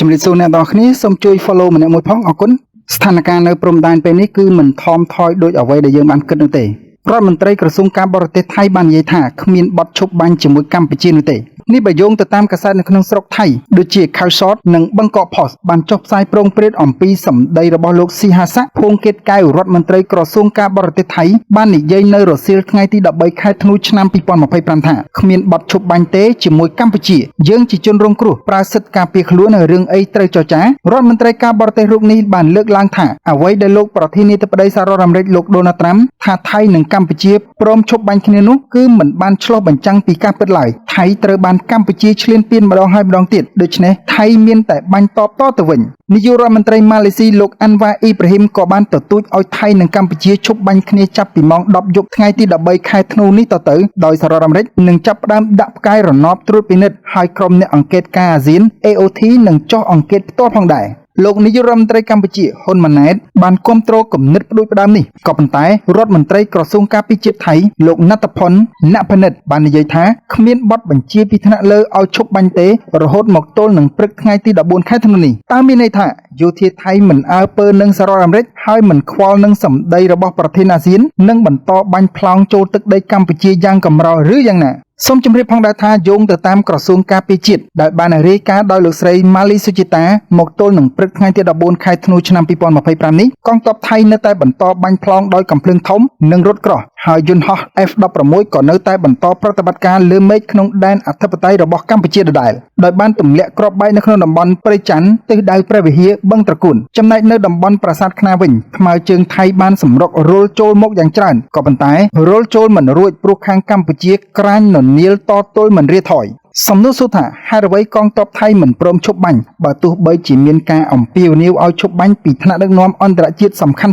ជំរាបសួរអ្នកទាំងអស់គ្នាសូមជួយ follow ម្នាក់មួយផងអរគុណស្ថានភាពនៅព្រំដែនពេលនេះគឺមិនថមថយដូចអ្វីដែលយើងបានគិតនោះទេរដ្ឋមន្ត្រីក្រសួងការបរទេសថៃបាននិយាយថាគ្មានបទឈប់បាញ់ជាមួយកម្ពុជានោះទេនេះបើយោងទៅតាមកាសែតនៅក្នុងស្រុកថៃដូចជា Khao-Short និង Bangkok Post បានចុះផ្សាយប្រងព្រឹត្តអំពីសម្ដីរបស់លោកស៊ីហាសាក់ភួងកេតកែវរដ្ឋមន្ត្រីក្រសួងការបរទេសថៃបាននិយាយនៅរសៀលថ្ងៃទី13ខែធ្នូឆ្នាំ2025ថាគ្មានបទឈប់បាញ់ទេជាមួយកម្ពុជាយើងជាជនរងគ្រោះប្រើសិទ្ធិការពារខ្លួននៅរឿងអីត្រូវចរចារដ្ឋមន្ត្រីការបរទេសរូបនេះបានលើកឡើងថាអ្វីដែលលោកប្រធានាធិបតីសហរដ្ឋអាមេរិកលោក Donald Trump ថាថៃនិងកម្ពុជាព្រមឈប់បាញ់គ្នានោះគឺមិនបានឆ្លុះបញ្ចាំងពីការពិតឡើយថៃត្រូវបានកម្ពុជាឈ្លានពានម្ដងហើយម្ដងទៀតដូច្នេះថៃមានតែបាញ់តបទៅវិញនាយករដ្ឋមន្ត្រីម៉ាឡេស៊ីលោកអាន់វ៉ាអ៊ីប្រាហ៊ីមក៏បានទទូចឲ្យថៃនិងកម្ពុជាឈប់បាញ់គ្នាចាប់ពីម៉ោង10យប់ថ្ងៃទី13ខែធ្នូនេះទៅដោយសហរដ្ឋអាមេរិកនឹងចាប់ផ្ដើមដាក់ផ្កាយរណបត្រួតពិនិត្យហើយក្រុមអ្នកអង្កេតការអាស៊ាន AOT នឹងចុះអង្កេតផ្ទាល់ផងដែរលោកនាយករដ្ឋមន្ត្រីកម្ពុជាហ៊ុនម៉ាណែតបានគាំទ្រគំនិតផ្ដួចផ្ដើមនេះក៏ប៉ុន្តែរដ្ឋមន្ត្រីក្រសួងការពារជាតិថៃលោកណត្តផុនណភនិតបាននិយាយថាគ្មានបទបញ្ជាពីថ្នាក់លើឲ្យឈប់បាញ់ទេរហូតមកទល់នឹងព្រឹកថ្ងៃទី14ខែធ្នូនេះតើមានន័យថាយោធាថៃមិនអើពើនឹងសហរដ្ឋអាមេរិកហើយមិនខ្វល់នឹងសម្ដីរបស់ប្រធានអាស៊ាននិងបន្តបាញ់ផ្លោងចូលទឹកដីកម្ពុជាយ៉ាងកម្រឬយ៉ាងណាសូមជម្រាបផងដែរថាយោងទៅតាមក្រសួងការពារជាតិដែលបានរាយការណ៍ដោយលោកស្រីម៉ាលីសុជីតាមកទល់នឹងព្រឹកថ្ងៃទី14ខែធ្នូឆ្នាំ2025នេះកងទ័ពថៃនៅតែបន្តបាញ់ផ្លោងដោយកាំភ្លើងធំនិងរថក្រោះហើយយន្តហោះ F-16 ក៏នៅតែបន្តប្រតិបត្តិការលើមេឃក្នុងដែនអធិបតេយ្យរបស់កម្ពុជាដដែលដោយបានទម្លាក់គ្រាប់បែកនៅក្នុងតំបន់ព្រៃច័ន្ទទិសដៅព្រះវិហារបឹងត្រកួនចំណែកនៅតំបន់ប្រាសាទខ្នាវិញថ្មើរជើងថៃបានសម្រុករុលចូលមកយ៉ាងច្រើនក៏ប៉ុន្តែរុលចូលមិនរួចព្រោះខាងកម្ពុជាក្រាញននាលតទល់មិនរាថយសំណួរសួរថាហេតុអ្វីកងទ័ពថៃមិនព្រមឈប់បាញ់បើទោះបីជាមានការអំពាវនាវឲ្យឈប់បាញ់ពីថ្នាក់ដឹកនាំអន្តរជាតិសំខាន់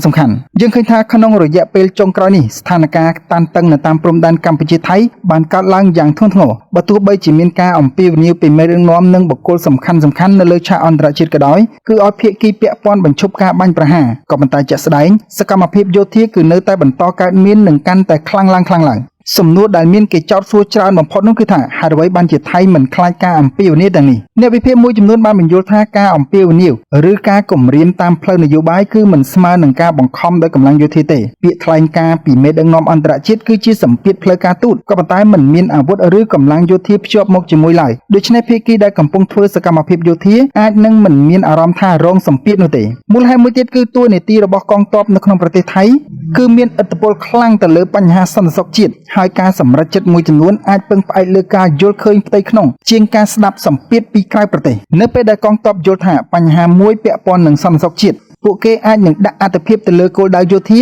យើងឃើញថាក្នុងរយៈពេលចុងក្រោយនេះស្ថានភាពតានតឹងនៅតាមព្រំដែនកម្ពុជាថៃបានកើតឡើងយ៉ាងធ្ងន់ធ្ងរបើទោះបីជាមានការអំពាវនាវពីមេដឹកនាំនិងបុគ្គលសំខាន់នៅលើឆាកអន្តរជាតិក៏ដោយគឺឲ្យភាគីពាក់ព័ន្ធបញ្ឈប់ការបាញ់ប្រហារក៏ប៉ុន្តែជាក់ស្ដែងសកម្មភាពយោធាគឺនៅតែបន្តកើតមាននិងកាន់តែខ្លាំងឡើងសំណួរដែលមានគេចោទសួរច្រើនបំផុតនោះគឺថាហេតុអ្វីបានជាថៃមិនខ្លាចការអំពាវនាវទាំងនេះអ្នកវិភាគមួយចំនួនបានបញ្យល់ថាការអំពាវនាវឬការគំរាមតាមផ្លូវនយោបាយគឺមិនស្មើនឹងការបង្ខំដោយកម្លាំងយោធាទេពាក្យថ្លែងការណ៍ពីមេដឹកនាំអន្តរជាតិគឺជាសម្ពាធផ្លូវការទូតក៏ប៉ុន្តែមិនមានអាវុធឬកម្លាំងយោធាភ្ជាប់មកជាមួយឡើយដូច្នេះភាគីដែលកំពុងធ្វើសកម្មភាពយោធាអាចនឹងមិនមានអារម្មណ៍ថារងសម្ពាធនោះទេមូលហេតុមួយទៀតគឺតួនាទីរបស់កងទ័ពនៅក្នុងប្រទេសថៃគឺមានឥទ្ធិពលខ្លាំងទៅលើបញ្ហាសន្តិសុខជាតិហើយការសម្រេចចិត្តមួយចំនួនអាចពឹងផ្អែកលើការយល់ឃើញផ្ទៃក្នុងជាងការស្ដាប់សម្ពាធពីក្រៅប្រទេសនៅពេលដែលកងទ័ពយល់ថាបញ្ហាមួយពាក់ព័ន្ធនឹងសន្តិសុខជាតិពួកគេអាចនឹងដាក់អត្ថប្រយោជន៍ទៅលើគោលដៅយោធា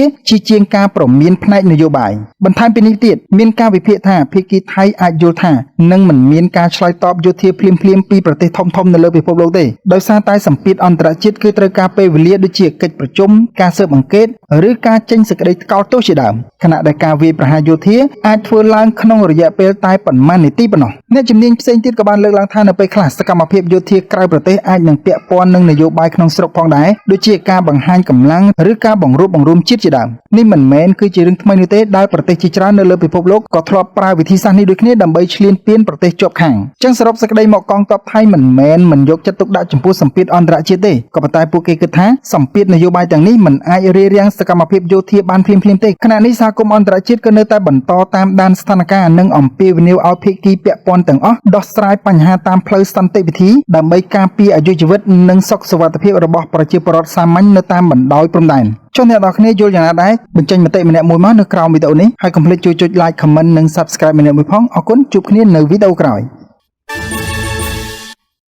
ជាងការប្រមានផ្នែកនយោបាយបន្ថែមពីនេះទៀតមានការវិភាគថាភាគីថៃអាចយល់ថានឹងមិនមានការឆ្លើយតបយោធាភ្លាមៗពីប្រទេសធំៗនៅលើពិភពលោកទេដោយសារតែសម្ពាធអន្តរជាតិគឺត្រូវការពេលវេលាដូចជាកិច្ចប្រជុំការស៊ើបអង្កេតឬការចេញសេចក្តីថ្កោលទោសជាដើមខណៈដែលការវាយប្រហារយោធាអាចធ្វើឡើងក្នុងរយៈពេលតែប៉ុន្មាននាទីប៉ុណ្ណោះអ្នកជំនាញផ្សេងទៀតក៏បានលើកឡើងថានៅពេលខ្លះសកម្មភាពយោធាក្រៅប្រទេសអាចនឹងពាក់ព័ន្ធនឹងនយោបាយក្នុងស្រុកផងដែរដូចជាការបង្ហាញកម្លាំងឬការបង្រួបបង្រួមជាតិជាដើមនេះមិនមែនគឺជារឿងថ្មីនោះទេដែលប្រទេសជាច្រើននៅលើពិភពលោកក៏ធ្លាប់ប្រើវិធីសាស្ត្រនេះដូចគ្នាដើម្បីឈ្លានពានប្រទេសជាប់ខាងចឹងសរុបសេចក្តីមកកងទ័ពថៃមិនយកចិត្តទុកដាក់ចំពោះសម្ពាធអន្តរជាតិទេក៏ប៉ុន្តែពួកគេគិតថាសម្ពាធនយោបាយទាំងនេះមិនអាចរារាំងសកម្មភាពយោធាបានភ្លាមៗទេខណៈនេះសហគមន៍អន្តរជាតិក៏នៅតែបន្តតាមដានស្ថានភាពនិងអំពាវនាវឲ្យភាគីពាក់ព័ន្ធទាំងអស់ដោះស្រាយបញ្ហាតាមផ្លូវសន្តិវិធីដើម្បីការពារអាយុជីវិតនិងសុខសុវត្ថិភាពរបស់ប្រជាពលរដ្ឋសាមញ្ញនៅតាមបណ្ដោយព្រំដែនចុះអ្នកនរគ្នាយល់យ៉ាងណាដែរបញ្ចេញមតិម្នាក់មួយមកនៅក្រោមវីដេអូនេះហើយកុំភ្លេចជួយចុច like comment និង subscribe ម្នាក់មួយផងអរគុណជួបគ្នានៅវីដេអូក្រោយ